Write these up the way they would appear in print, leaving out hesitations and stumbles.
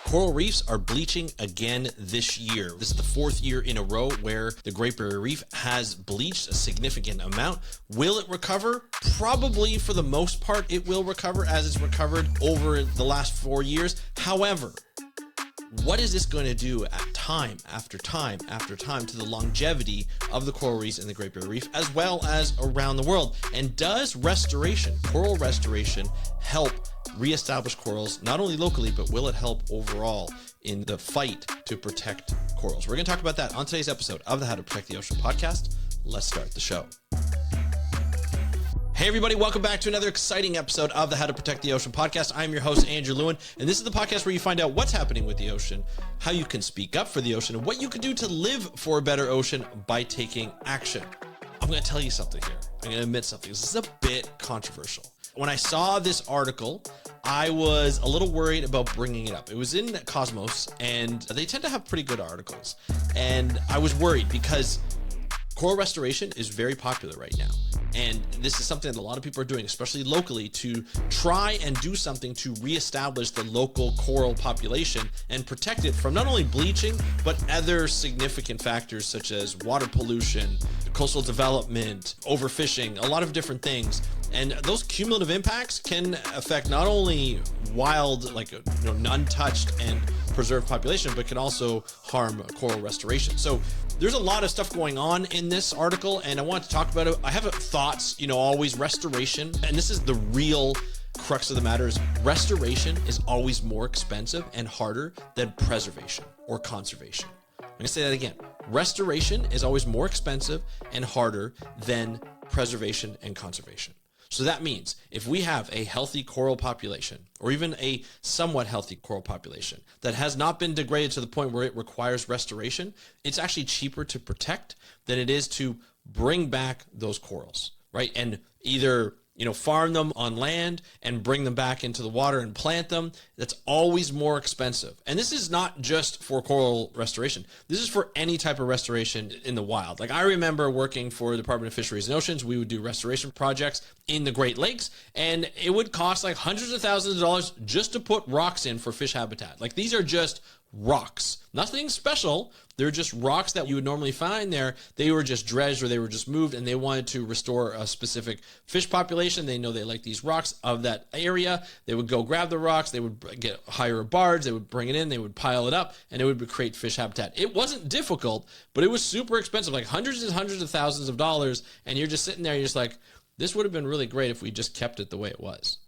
Coral reefs are bleaching again this year. This is the fourth year in a row where the Great Barrier Reef has bleached a significant amount. Will it recover? Probably for the most part, it will recover as it's recovered over the last 4 years. However, what is this going to do at time after time after time to the longevity of the coral reefs in the Great Barrier Reef, as well as around the world? And does restoration, coral restoration, help reestablish corals, not only locally, but will it help overall in the fight to protect corals? We're going to talk about that on today's episode of the How to Protect the Ocean podcast. Let's start the show. Hey everybody, welcome back to another exciting episode of the How to Protect the Ocean podcast. I'm your host, Andrew Lewin, and this is the podcast where you find out what's happening with the ocean, how you can speak up for the ocean, and what you can do to live for a better ocean by taking action. I'm going to tell you something here. I'm going to admit something. This is a bit controversial. When I saw this article, I was a little worried about bringing it up. It was in Cosmos, and they tend to have pretty good articles. And I was worried because coral restoration is very popular right now. And this is something that a lot of people are doing, especially locally, to try and do something to reestablish the local coral population and protect it from not only bleaching, but other significant factors such as water pollution, coastal development, overfishing, a lot of different things. And those cumulative impacts can affect not only wild, like untouched and preserved population, but can also harm coral restoration. So there's a lot of stuff going on in this article, and I want to talk about it. I have thoughts, always restoration, and this is the real crux of the matter, is restoration is always more expensive and harder than preservation or conservation. I'm going to say that again. Restoration is always more expensive and harder than preservation and conservation. So that means if we have a healthy coral population, or even a somewhat healthy coral population that has not been degraded to the point where it requires restoration, it's actually cheaper to protect than it is to bring back those corals, right? And either farm them on land and bring them back into the water and plant them. That's always more expensive. And this is not just for coral restoration. This is for any type of restoration in the wild. Like I remember working for the Department of Fisheries and Oceans. We would do restoration projects in the Great Lakes, and it would cost like hundreds of thousands of dollars just to put rocks in for fish habitat. Like these are just rocks, nothing special. They're just rocks that you would normally find there. They were just dredged or they were just moved, and they wanted to restore a specific fish population. They know they like these rocks of that area. They would go grab the rocks. They would hire a barge. They would bring it in. They would pile it up, and it would create fish habitat. It wasn't difficult, but it was super expensive, like hundreds and hundreds of thousands of dollars. And you're just sitting there, you're just like, this would have been really great if we just kept it the way it was.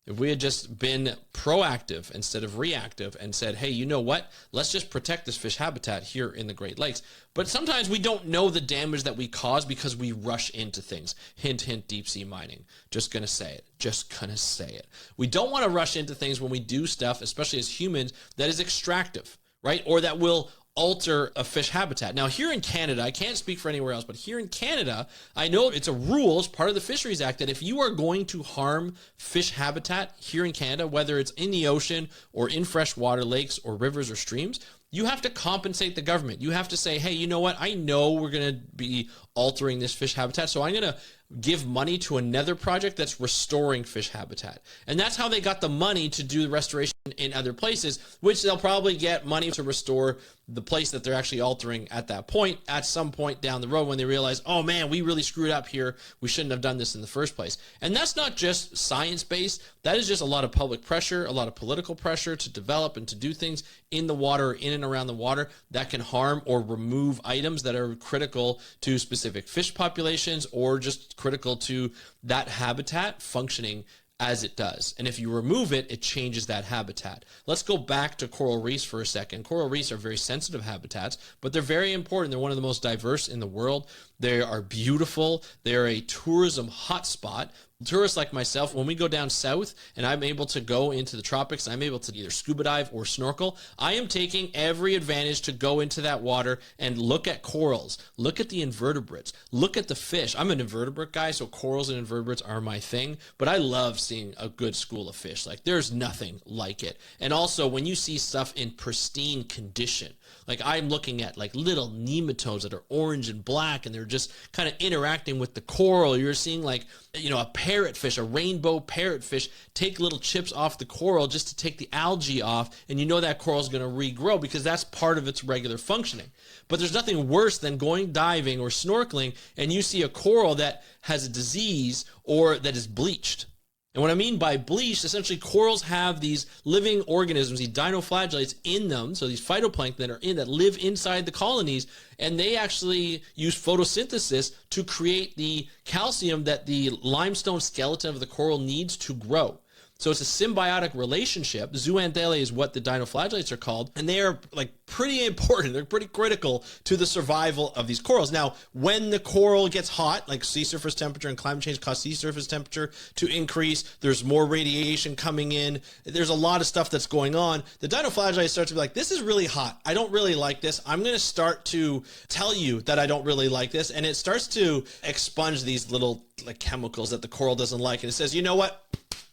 If we had just been proactive instead of reactive and said, hey, you know what? Let's just protect this fish habitat here in the Great Lakes. But sometimes we don't know the damage that we cause because we rush into things. Hint, hint, deep sea mining. Just going to say it. Just going to say it. We don't want to rush into things when we do stuff, especially as humans, that is extractive, right? Or that will alter a fish habitat. Now, here in Canada, I can't speak for anywhere else, but here in Canada, I know it's a rule as part of the Fisheries Act that if you are going to harm fish habitat here in Canada, whether it's in the ocean or in freshwater lakes or rivers or streams, you have to compensate the government. You have to say, hey, you know what? I know we're going to be altering this fish habitat, so I'm going to give money to another project that's restoring fish habitat. And that's how they got the money to do the restoration in other places, which they'll probably get money to restore the place that they're actually altering at that point, at some point down the road when they realize, oh man, we really screwed up here. We shouldn't have done this in the first place. And that's not just science-based. That is just a lot of public pressure, a lot of political pressure to develop and to do things in the water, in and around the water that can harm or remove items that are critical to specific fish populations or just critical to that habitat functioning as it does. And if you remove it, it changes that habitat. Let's go back to coral reefs for a second. Coral reefs are very sensitive habitats, but they're very important. They're one of the most diverse in the world. They are beautiful. They're a tourism hotspot. Tourists like myself, when we go down south and I'm able to go into the tropics, I'm able to either scuba dive or snorkel, I am taking every advantage to go into that water and look at corals, look at the invertebrates, look at the fish. I'm an invertebrate guy, so corals and invertebrates are my thing, but I love seeing a good school of fish. Like there's nothing like it. And also when you see stuff in pristine condition, Like I'm looking at like little nematodes that are orange and black, and they're just kind of interacting with the coral. You're seeing like, you know, a parrotfish, a rainbow parrotfish, take little chips off the coral just to take the algae off. And you know that coral is going to regrow because that's part of its regular functioning. But there's nothing worse than going diving or snorkeling and you see a coral that has a disease or that is bleached. And what I mean by bleached, essentially corals have these living organisms, these dinoflagellates in them, so these phytoplankton that live inside the colonies, and they actually use photosynthesis to create the calcium that the limestone skeleton of the coral needs to grow. So it's a symbiotic relationship. Zooanthellae is what the dinoflagellates are called, and they are like pretty important. They're pretty critical to the survival of these corals. Now, when the coral gets hot, like sea surface temperature and climate change cause sea surface temperature to increase, there's more radiation coming in, there's a lot of stuff that's going on. The dinoflagellates start to be like, this is really hot. I don't really like this. I'm going to start to tell you that I don't really like this. And it starts to expunge these little like chemicals that the coral doesn't like. And it says, you know what?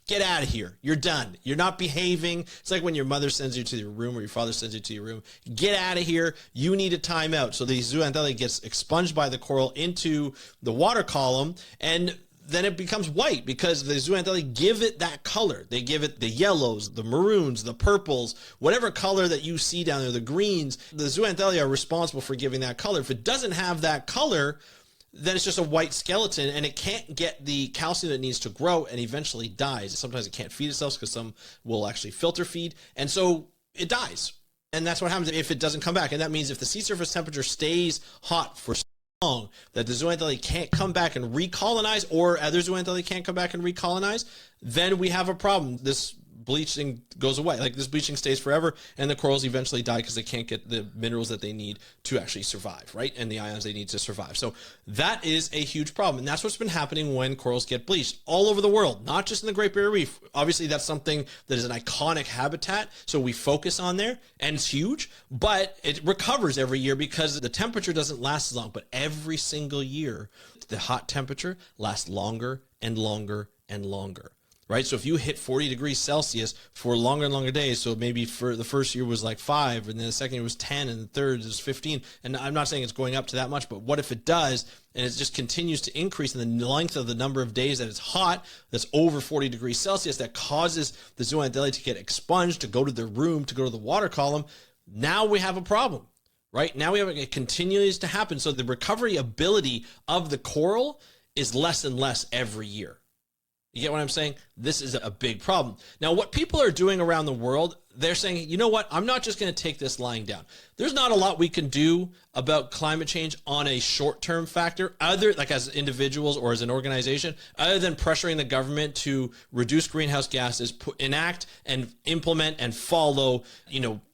Get out of here. You're done. You're not behaving. It's like when your mother sends you to your room or your father sends you to your room. Get out of here. You need a timeout. So the zooanthellae gets expunged by the coral into the water column, and then it becomes white because the zooanthellae give it that color. They give it the yellows, the maroons, the purples, whatever color that you see down there, the greens. The zooanthellae are responsible for giving that color. If it doesn't have that color, then it's just a white skeleton and it can't get the calcium that it needs to grow and eventually dies. Sometimes it can't feed itself because some will actually filter feed. And so it dies. And that's what happens if it doesn't come back. And that means if the sea surface temperature stays hot for so long that the zooanthellae can't come back and recolonize, or other zooanthellae can't come back and recolonize, then we have a problem. This bleaching goes away. Like this bleaching stays forever, and the corals eventually die because they can't get the minerals that they need to actually survive, right? And the ions they need to survive. So that is a huge problem. And that's what's been happening when corals get bleached all over the world, not just in the Great Barrier Reef. Obviously, that's something that is an iconic habitat, so we focus on there, and it's huge, but it recovers every year because the temperature doesn't last as long. But every single year, the hot temperature lasts longer and longer and longer. Right? So if you hit 40 degrees Celsius for longer and longer days, so maybe for the first year was like 5, and then the second year was 10, and the third is 15. And I'm not saying it's going up to that much, but what if it does, and it just continues to increase in the length of the number of days that it's hot, that's over 40 degrees Celsius, that causes the zooanthellae to get expunged, to go to their room, to go to the water column. Now we have a problem. Right? Now it continues to happen. So the recovery ability of the coral is less and less every year. You get what I'm saying? This is a big problem. Now, what people are doing around the world, they're saying, you know what? I'm not just going to take this lying down. There's not a lot we can do about climate change on a short-term factor, other like as individuals or as an organization, other than pressuring the government to reduce greenhouse gases, enact and implement and follow,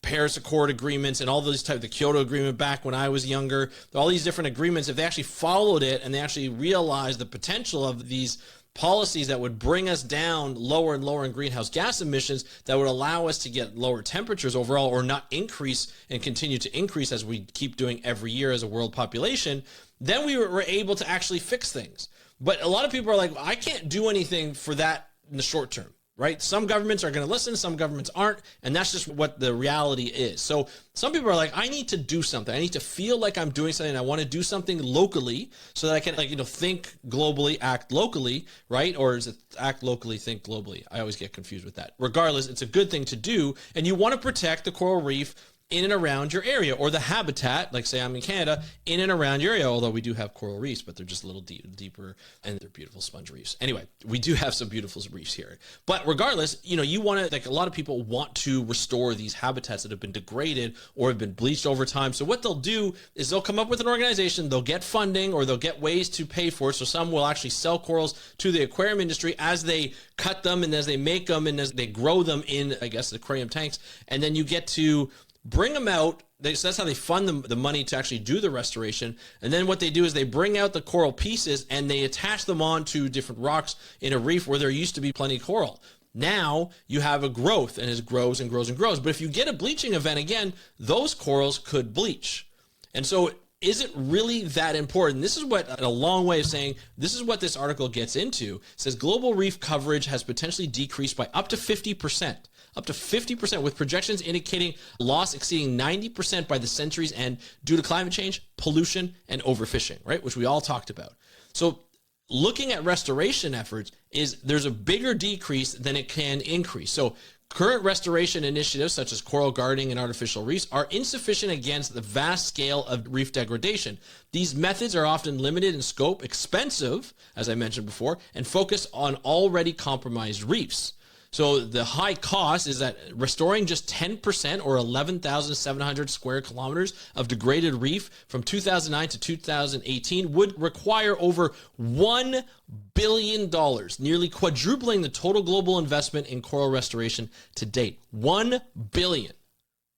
Paris Accord agreements and all those type, the Kyoto Agreement back when I was younger, all these different agreements. If they actually followed it and they actually realized the potential of these policies that would bring us down lower and lower in greenhouse gas emissions, that would allow us to get lower temperatures overall, or not increase and continue to increase as we keep doing every year as a world population, then we were able to actually fix things. But a lot of people are like, I can't do anything for that in the short term. Right? Some governments are going to listen, some governments aren't, and that's just what the reality is. So some people are like, I need to do something. I need to feel like I'm doing something. I want to do something locally so that I can, think globally, act locally, right? Or is it act locally, think globally? I always get confused with that. Regardless, it's a good thing to do, and you want to protect the coral reef in and around your area, or the habitat, like say I'm in Canada, in and around your area, although we do have coral reefs, but they're just a little deeper, and they're beautiful sponge reefs. Anyway, we do have some beautiful reefs here. But regardless, you want to, like a lot of people want to restore these habitats that have been degraded or have been bleached over time. So what they'll do is they'll come up with an organization, they'll get funding, or they'll get ways to pay for it. So some will actually sell corals to the aquarium industry as they cut them and as they make them and as they grow them in, I guess, the aquarium tanks. And then you get to bring them out. So that's how they fund the money to actually do the restoration. And then what they do is they bring out the coral pieces and they attach them onto different rocks in a reef where there used to be plenty of coral. Now you have a growth, and it grows and grows and grows. But if you get a bleaching event again, those corals could bleach. And so is it really that important? This is what, a long way of saying, this is what this article gets into. It says global reef coverage has potentially decreased by up to 50%. up to 50%, with projections indicating loss exceeding 90% by the century's end due to climate change, pollution, and overfishing, right? Which we all talked about. So looking at restoration efforts there's a bigger decrease than it can increase. So current restoration initiatives such as coral gardening and artificial reefs are insufficient against the vast scale of reef degradation. These methods are often limited in scope, expensive, as I mentioned before, and focus on already compromised reefs. So the high cost is that restoring just 10% or 11,700 square kilometers of degraded reef from 2009 to 2018 would require over $1 billion, nearly quadrupling the total global investment in coral restoration to date. $1 billion.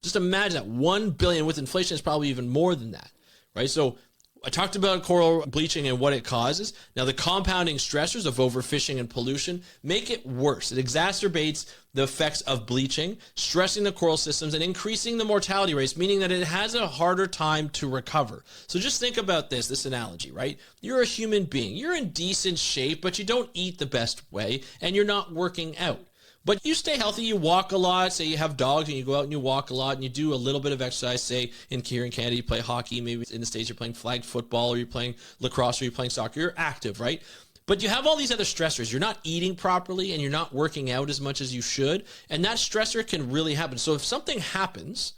Just imagine that. $1 billion. With inflation, it's probably even more than that, right? So I talked about coral bleaching and what it causes. Now, the compounding stressors of overfishing and pollution make it worse. It exacerbates the effects of bleaching, stressing the coral systems and increasing the mortality rates, meaning that it has a harder time to recover. So just think about this analogy, right? You're a human being. You're in decent shape, but you don't eat the best way, and you're not working out. But you stay healthy, you walk a lot, say you have dogs and you go out and you walk a lot and you do a little bit of exercise, say here in Canada you play hockey, maybe in the States you're playing flag football or you're playing lacrosse or you're playing soccer, you're active, right? But you have all these other stressors. You're not eating properly and you're not working out as much as you should, and that stressor can really happen. So if something happens,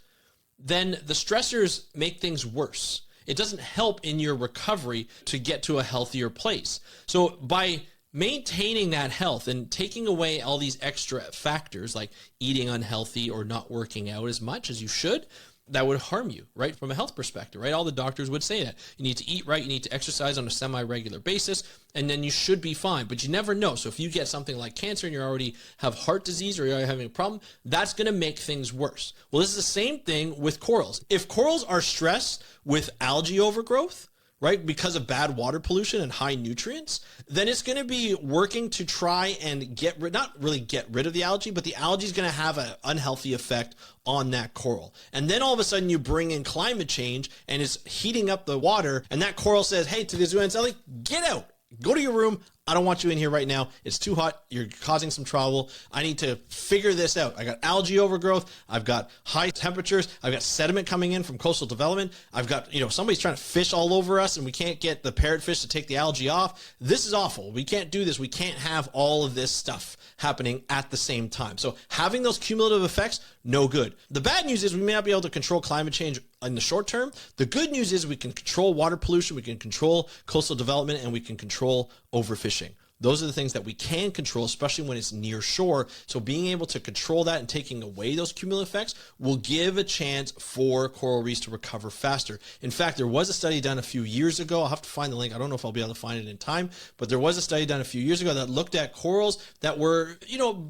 then the stressors make things worse. It doesn't help in your recovery to get to a healthier place. So by maintaining that health and taking away all these extra factors like eating unhealthy or not working out as much as you should, that would harm you, right? From a health perspective, right? All the doctors would say that. You need to eat right, you need to exercise on a semi-regular basis, and then you should be fine. But you never know. So if you get something like cancer and you already have heart disease or you're already having a problem, that's going to make things worse. Well, this is the same thing with corals. If corals are stressed with algae overgrowth, right, because of bad water pollution and high nutrients, then it's going to be working to try and not really get rid of the algae, but the algae is going to have an unhealthy effect on that coral. And then all of a sudden you bring in climate change and it's heating up the water, and that coral says, hey, to the zooxanthellae, get out. Go to your room. I don't want you in here right now. It's too hot. You're causing some trouble. I need to figure this out. I got algae overgrowth. I've got high temperatures. I've got sediment coming in from coastal development. I've got, somebody's trying to fish all over us and we can't get the parrotfish to take the algae off. This is awful. We can't do this. We can't have all of this stuff happening at the same time. So having those cumulative effects, no good. The bad news is we may not be able to control climate change in the short term. The good news is we can control water pollution, we can control coastal development, and we can control overfishing. Those are the things that we can control, especially when it's near shore. So being able to control that and taking away those cumulative effects will give a chance for coral reefs to recover faster. In fact, there was a study done a few years ago. I'll have to find the link. I don't know if I'll be able to find it in time, but there was a study done a few years ago that looked at corals that were,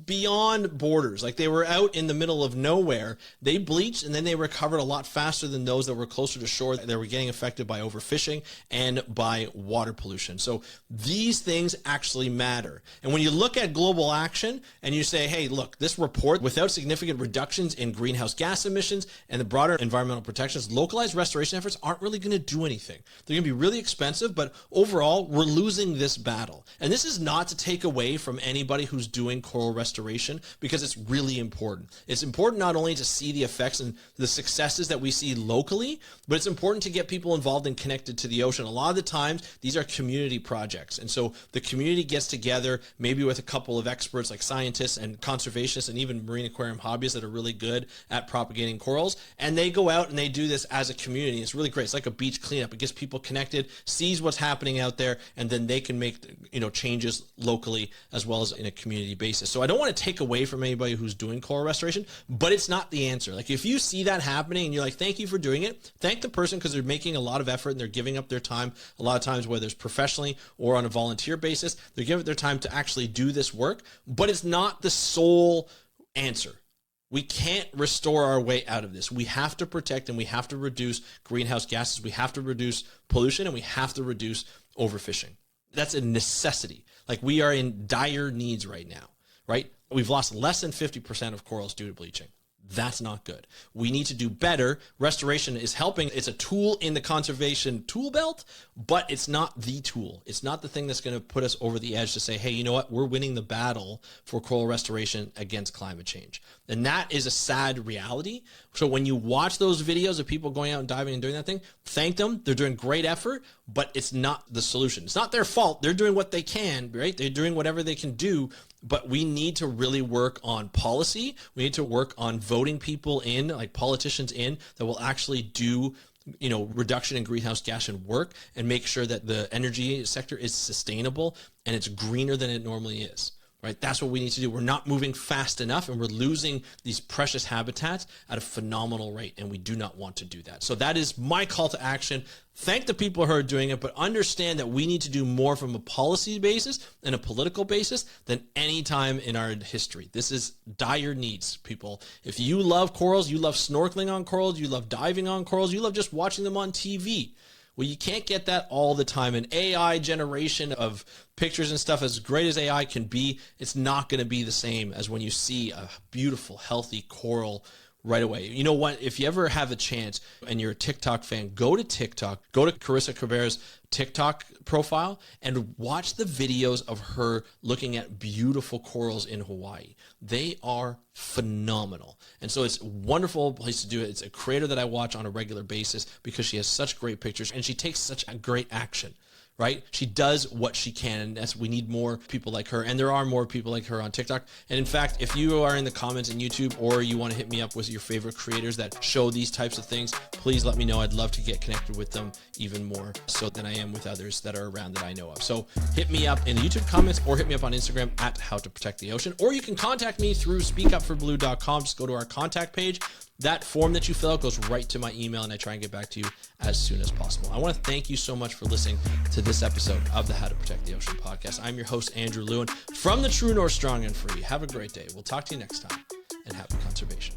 beyond borders. Like they were out in the middle of nowhere. They bleached and then they recovered a lot faster than those that were closer to shore. They were getting affected by overfishing and by water pollution. So these things actually matter. And when you look at global action and you say, hey, look, this report, without significant reductions in greenhouse gas emissions and the broader environmental protections, localized restoration efforts aren't really going to do anything. They're going to be really expensive, but overall, we're losing this battle. And this is not to take away from anybody who's doing coral restoration, because it's really important. It's important not only to see the effects and the successes that we see locally, but it's important to get people involved and connected to the ocean. A lot of the times, these are community projects. And so the community gets together, maybe with a couple of experts like scientists and conservationists and even marine aquarium hobbyists that are really good at propagating corals. And they go out and they do this as a community. It's really great. It's like a beach cleanup. It gets people connected, sees what's happening out there, and then they can make, changes locally as well as in a community basis. So I don't want to take away from anybody who's doing coral restoration, but it's not the answer. Like if you see that happening and you're like, thank you for doing it, thank the person because they're making a lot of effort and they're giving up their time. A lot of times, whether it's professionally or on a volunteer basis, they're giving their time to actually do this work, but it's not the sole answer. We can't restore our way out of this. We have to protect and we have to reduce greenhouse gases. We have to reduce pollution and we have to reduce overfishing. That's a necessity. Like we are in dire needs right now, right? We've lost less than 50% of corals due to bleaching. That's not good. We need to do better. Restoration is helping. It's a tool in the conservation tool belt, but it's not the tool. It's not the thing that's going to put us over the edge to say, hey, you know what? We're winning the battle for coral restoration against climate change. And that is a sad reality. So when you watch those videos of people going out and diving and doing that thing, thank them. They're doing great effort, but it's not the solution. It's not their fault. They're doing what they can, right? They're doing whatever they can do. But we need to really work on policy. We need to work on voting people in, like politicians in, that will actually do, reduction in greenhouse gas and work, and make sure that the energy sector is sustainable and it's greener than it normally is. Right? That's what we need to do. We're not moving fast enough, and we're losing these precious habitats at a phenomenal rate, and we do not want to do that. So that is my call to action. Thank the people who are doing it, but understand that we need to do more from a policy basis and a political basis than any time in our history. This is dire needs, people. If you love corals, you love snorkeling on corals, you love diving on corals, you love just watching them on TV. Well, you can't get that all the time. An AI generation of pictures and stuff, as great as AI can be, it's not going to be the same as when you see a beautiful, healthy coral right away. You know what? If you ever have a chance and you're a TikTok fan, go to TikTok, go to Carissa Cabrera's TikTok profile and watch the videos of her looking at beautiful corals in Hawaii. They are phenomenal. And so it's a wonderful place to do it. It's a creator that I watch on a regular basis because she has such great pictures and she takes such a great action. Right? She does what she can, and that's, we need more people like her, and there are more people like her on TikTok. And in fact, if you are in the comments in YouTube, or you want to hit me up with your favorite creators that show these types of things, please let me know. I'd love to get connected with them even more so than I am with others that are around that I know of. So hit me up in the YouTube comments, or hit me up on Instagram at How to Protect the Ocean, or you can contact me through speakupforblue.com. Just go to our contact page. That form that you fill out goes right to my email, and I try and get back to you as soon as possible. I want to thank you so much for listening to this episode of the How to Protect the Ocean podcast. I'm your host, Andrew Lewin, from the True North Strong and Free. Have a great day. We'll talk to you next time, and happy conservation.